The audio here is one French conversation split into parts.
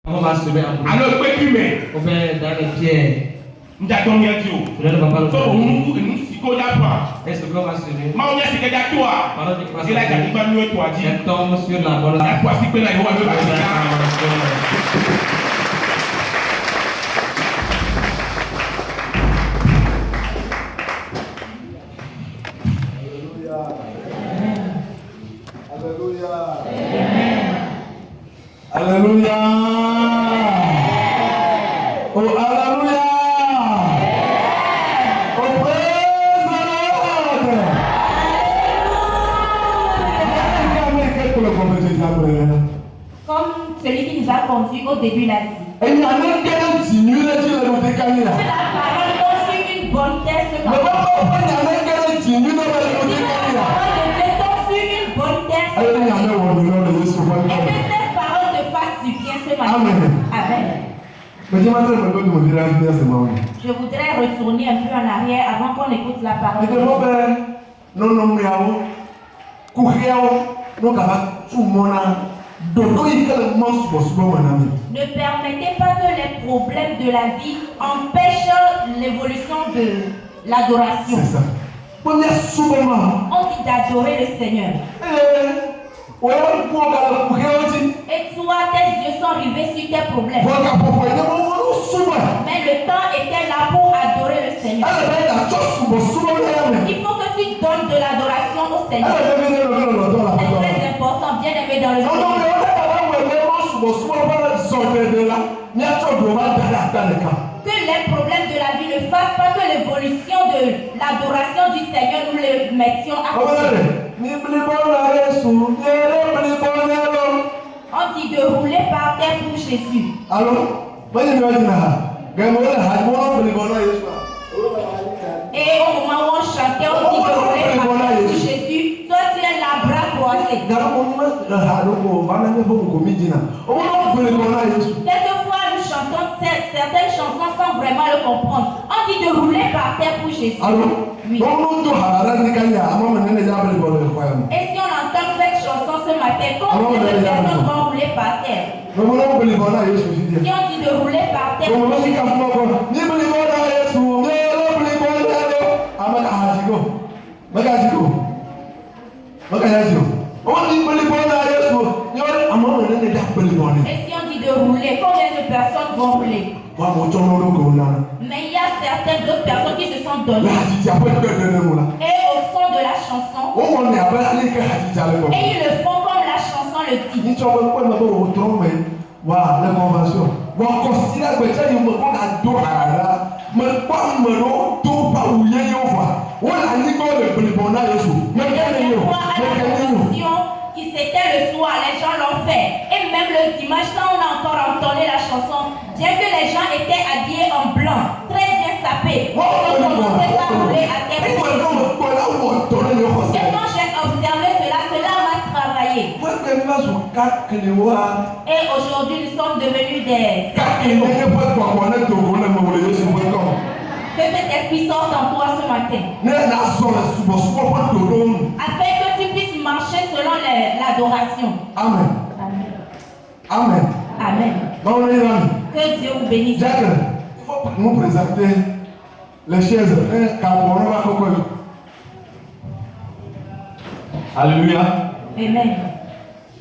On va se mettre en place. Alors, quoi tu mets? On fait dans les pierres. Nous avons bien dit. Je ne vais pas le faire. Est-ce que l'on va se mettre? Mais on est c'est que toi. C'est là qu'il va nous toi dire. Elle tombe sur la bonne. La fois si que là il va nous Alléluia. Oh, alléluia. Oh, praise the Lord. Comme celui qui nous a conduits au début l'a dit. Et il y a même quelqu'un qui nous a dit le décalé là. Que la parole tombe sur une bonne terre ce matin. Mais pas il y a même quelqu'un qui nous a dit le décalé là. La parole de Dieu tombe sur une bonne terre ce matin. Et que cette parole te fasse du bien ce matin. Amen. Amen. Mais je voudrais retourner un peu en arrière avant qu'on écoute la parole. Ne permettez pas que les problèmes de la vie empêchent l'évolution de l'adoration. C'est ça. On dit d'adorer le Seigneur. Et toi, tes yeux sont rivés sur tes problèmes. Mais le temps était là pour adorer le Seigneur. Il faut que tu donnes de l'adoration au Seigneur. C'est très important, bien aimé dans le Seigneur. Que les problèmes de la vie ne fassent pas que l'évolution de l'adoration du Seigneur nous les mettions à côté. On dit de rouler par terre pour Jésus. Et au moment où on chantait, on dit de rouler par terre pour Jésus. Toi, tu es la bras croisé. Quelquefois, nous chantons certaines chansons sans vraiment le comprendre. On dit de rouler par terre pour Jésus. Oui. Et si on entend cette chanson ce matin, comment les personnes vont rouler par terre? Si on dit de rouler par terre pour Jésus. Et si on dit de rouler, combien de personnes vont rouler? Mais il y a certaines d'autres personnes qui se sont données. Et au fond de la chanson, et ils le font comme la chanson le dit. Qui c'était le soir, les gens l'ont fait. Et même le dimanche, quand on a encore entendu la chanson, bien que les gens étaient habillés en blanc, très bien sapés, ils ont commencé à rouler à terre. Et quand j'ai observé cela m'a travaillé. Et aujourd'hui, nous sommes devenus des... Que cet esprit sorte en toi ce matin. Afin que tu puisses marcher selon l'adoration. Amen. Amen. Amen. Amen. Que Dieu vous bénisse. Jacques, il faut nous présenter les chaises. Alléluia. Amen.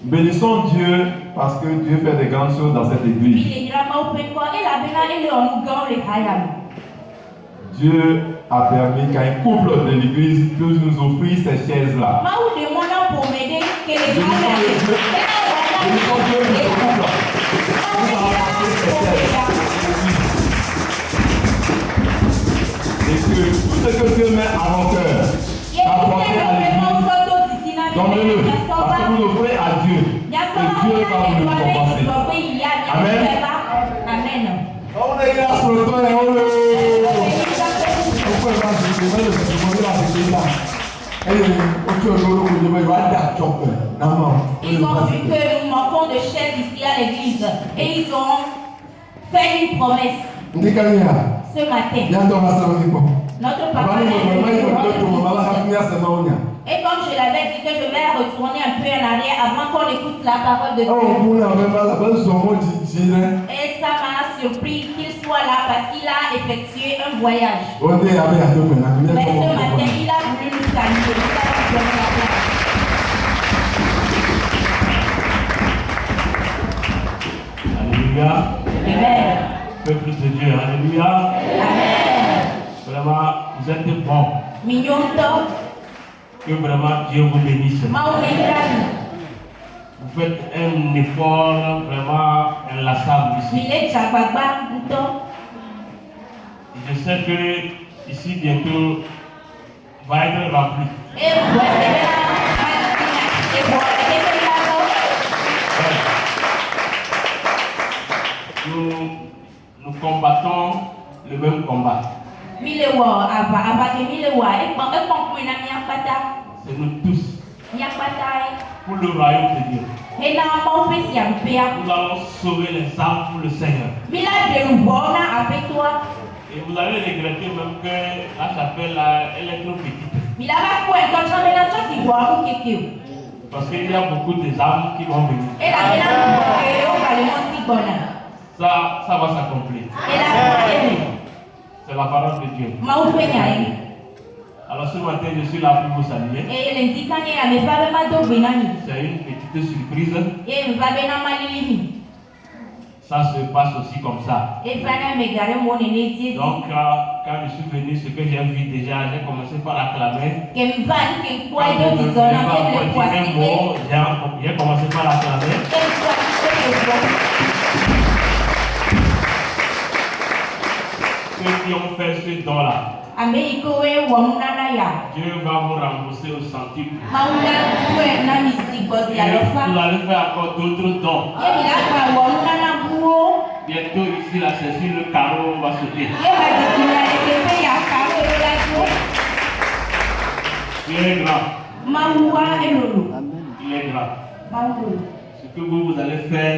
Bénissons Dieu parce que Dieu fait des grandes choses dans cette église. Dieu a permis qu'un couple de l'église puisse nous offrir ces chaises-là. Et que tout ce que Dieu met à mon cœur, apportez à l'église, donnez-le, parce que vous l'offrez à Dieu. Et Dieu va vous le compenser. Amen. Amen. Ils ont vu que nous manquons de chaises ici à l'église et ils ont fait une promesse. Ce matin, notre papa Et comme je l'avais dit que je vais retourner un peu en arrière avant qu'on écoute la parole de Dieu. Et ça m'a surpris qu'il soit là parce qu'il a effectué un voyage. Mais ce matin, il a voulu nous saluer. Il a nous donné la place. Alléluia. Amen. Peuple de Dieu, alléluia. Amen. Vraiment, vous êtes bons. Mignon top. Que vraiment Dieu vous bénisse. Maounégrani. Vous faites un effort vraiment inlassable ici. Mile Tchakbagba, Nto. Je sais que ici bientôt va être rempli. Et vous êtes là. Et vous êtes là. Nous combattons le même combat. Milewa, abate milewa. Et quand on peut n'amia C'est nous tous. Yakpata. Pour le royaume de Dieu. Et là, on fait si un peu. Nous allons sauver les âmes pour le Seigneur. Mila de l'oubona avec toi. Et vous allez regretter même que la chapelle là, elle est trop petite. Mila va quoi quand on est là, tu vois où quelque. Parce qu'il y a beaucoup d'âmes qui vont venir. Et la mila on va le monter bonne. Ça va s'accomplir. Et la c'est la parole de Dieu. Alors ce matin, je suis là pour vous saluer. Et c'est une petite surprise. Et Ça se passe aussi comme ça. Et donc quand je suis venu, ce que j'ai vu déjà, j'ai commencé par acclamer. J'ai commencé par acclamer. Ceux qui ont fait ce don-là, Dieu va vous rembourser au centime. Vous allez faire encore d'autres dons. Bientôt ici, la session, le carreau va sauter. Il est grand. Il est grand. Ce que vous allez faire,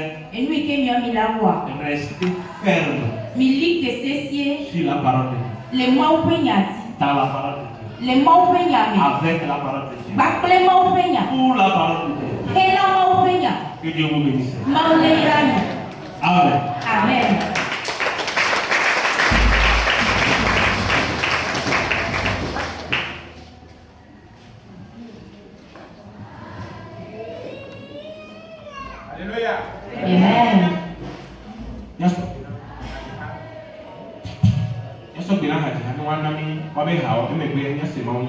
restez ferme sur la parole de Dieu. Dans la parole de Dieu. Avec la parole de Dieu. Pour la parole de Dieu. Que Dieu vous bénisse. Amen. Amen. Alléluia. Amen. Yesu bila haji hanu wanami wabe hawa emegbe nyase mawu.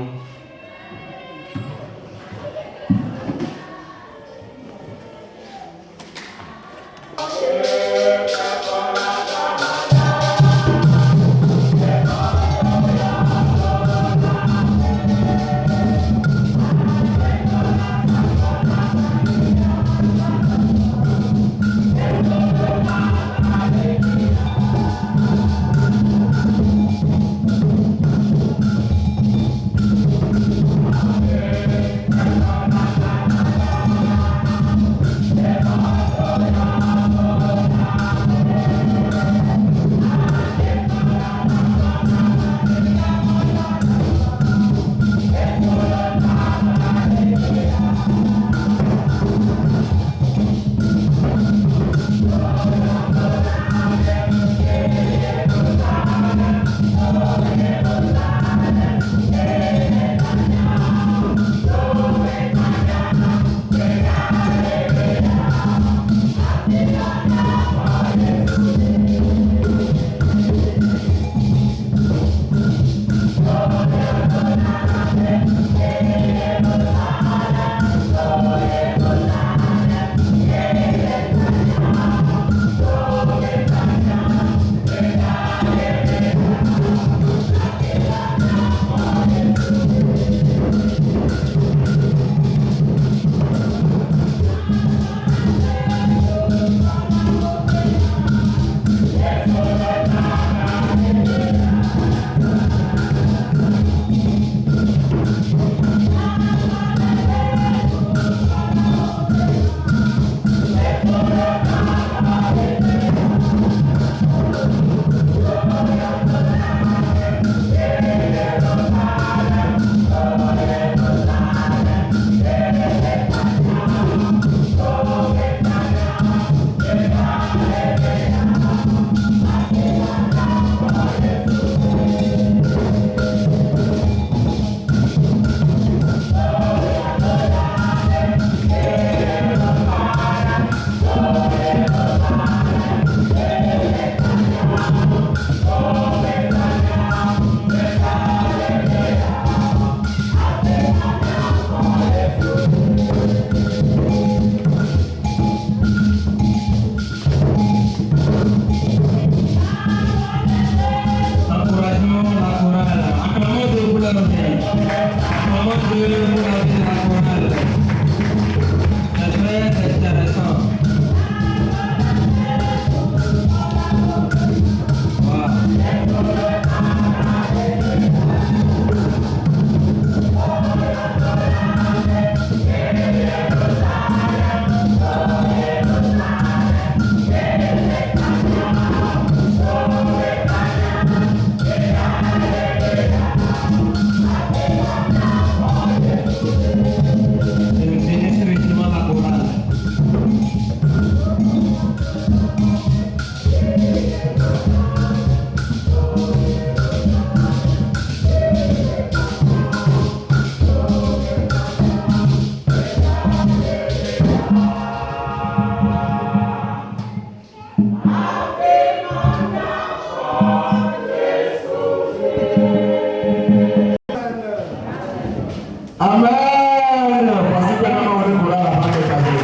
Amen. Parce que nous on est pour la fin de ta vie.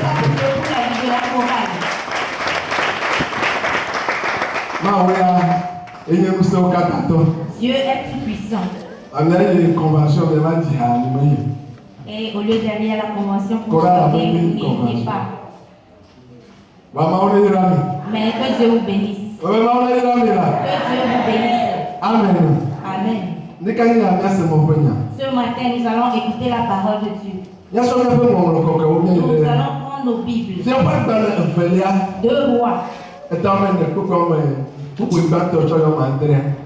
Dieu est tout puissant. Et au lieu d'aller à la convention pour chanter, vous n'étiez pas. Mais que Dieu vous bénisse. Que Dieu vous bénisse. Amen. Amen. Ce matin, nous allons écouter la parole de Dieu. Nous allons prendre nos Bibles. 2 Rois.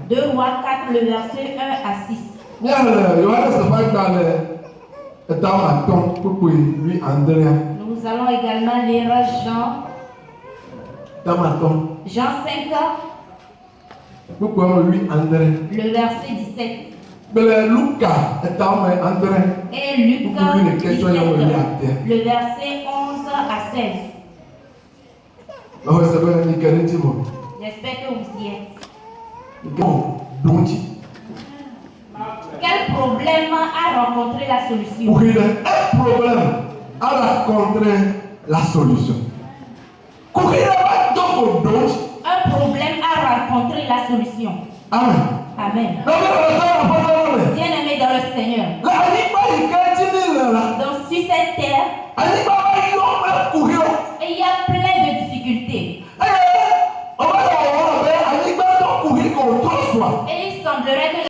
2 Rois 4, le verset 1 à 6. Nous allons également lire Jean 5, le verset 17. Et Luc 17, le verset 11 à 16. J'espère que vous y êtes. Quel problème a rencontré la solution? Un problème a rencontré la solution. Un problème a rencontré la solution. Amen. Amen. Bien-aimés dans le Seigneur, donc sur cette terre, il y a plein de difficultés. Et il semblerait que